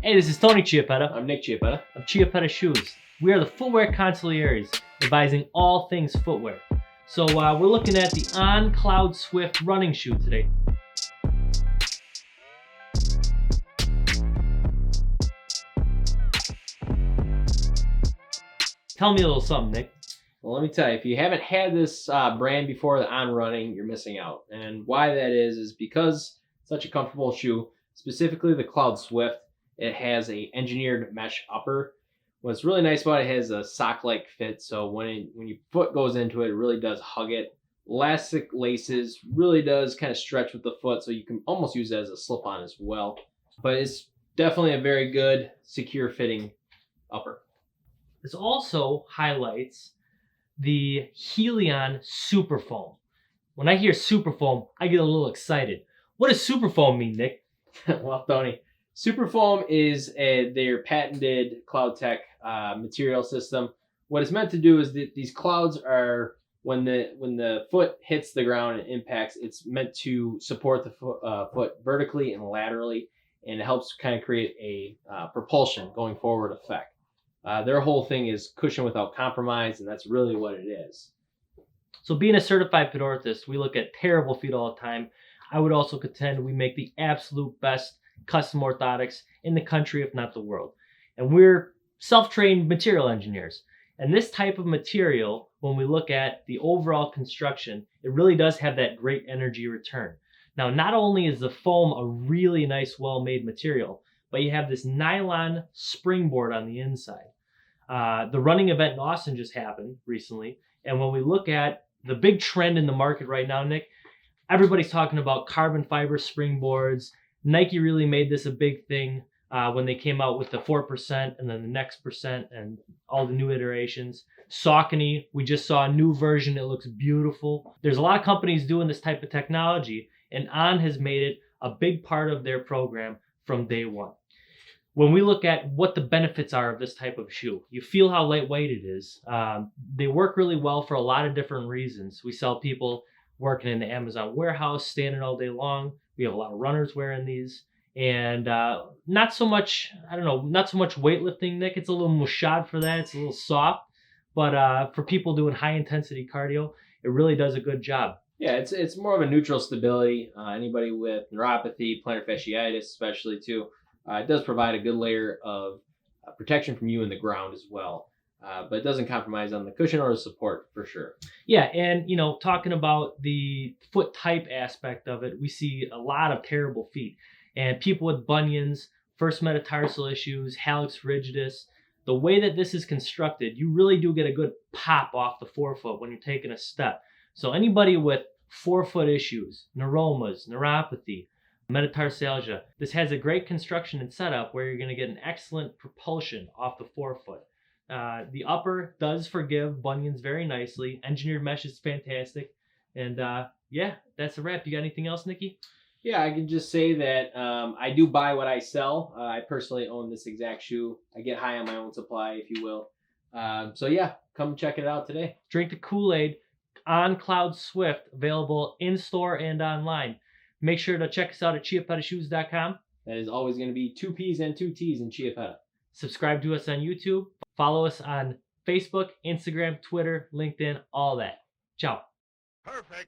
Hey, this is Tony Chiappetta. I'm Nick Chiappetta. Of Chiappetta Shoes. We are the Footwear Consiglieris, advising all things footwear. So we're looking at the On Cloudswift running shoe today. Tell me a little something, Nick. Well, let me tell you, if you haven't had this brand before, the On Running, you're missing out. And why that is because it's such a comfortable shoe, specifically the Cloudswift. It has a engineered mesh upper. What's really nice about it, it has a sock-like fit, so when your foot goes into it, it really does hug it. Elastic laces really does kind of stretch with the foot, so you can almost use it as a slip-on as well. But it's definitely a very good, secure fitting upper. This also highlights the Helion Super Foam. When I hear Super Foam, I get a little excited. What does Super Foam mean, Nick? Well, Tony, Super Foam is their patented cloud tech material system. What it's meant to do is that these clouds are, when the foot hits the ground and impacts, it's meant to support the foot vertically and laterally, and it helps kind of create a propulsion going forward effect. Their whole thing is cushion without compromise, and that's really what it is. So being a certified foot orthotist, we look at terrible feet all the time. I would also contend we make the absolute best custom orthotics in the country, if not the world. And we're self-trained material engineers. And this type of material, when we look at the overall construction, it really does have that great energy return. Now, not only is the foam a really nice, well-made material, but you have this nylon springboard on the inside. The running event in Austin just happened recently. And when we look at the big trend in the market right now, Nick, everybody's talking about carbon fiber springboards. Nike really made this a big thing when they came out with the 4% and then the next percent and all the new iterations. Saucony, we just saw a new version. It looks beautiful. There's a lot of companies doing this type of technology, and On has made it a big part of their program from day one. When we look at what the benefits are of this type of shoe, you feel how lightweight it is. They work really well for a lot of different reasons. We sell people working in the Amazon warehouse, standing all day long. We have a lot of runners wearing these. And not so much weightlifting, Nick. It's a little mushad for that. It's a little soft. But for people doing high intensity cardio, it really does a good job. Yeah, it's more of a neutral stability. Anybody with neuropathy, plantar fasciitis especially too, it does provide a good layer of protection from you in the ground as well. But it doesn't compromise on the cushion or the support for sure. Yeah, and talking about the foot type aspect of it, we see a lot of terrible feet. And people with bunions, first metatarsal issues, hallux rigidus, the way that this is constructed, you really do get a good pop off the forefoot when you're taking a step. So anybody with forefoot issues, neuromas, neuropathy, metatarsalgia, this has a great construction and setup where you're going to get an excellent propulsion off the forefoot. The upper does forgive bunions very nicely. Engineered mesh is fantastic. And yeah, that's a wrap. You got anything else, Nikki? Yeah, I can just say that I do buy what I sell. I personally own this exact shoe. I get high on my own supply, if you will. So yeah, come check it out today. Drink the Kool-Aid. On Cloudswift, available in-store and online. Make sure to check us out at chiappettashoes.com. That is always going to be 2 P's and 2 T's in Chiappetta. Subscribe to us on YouTube. Follow us on Facebook, Instagram, Twitter, LinkedIn, all that. Ciao. Perfect.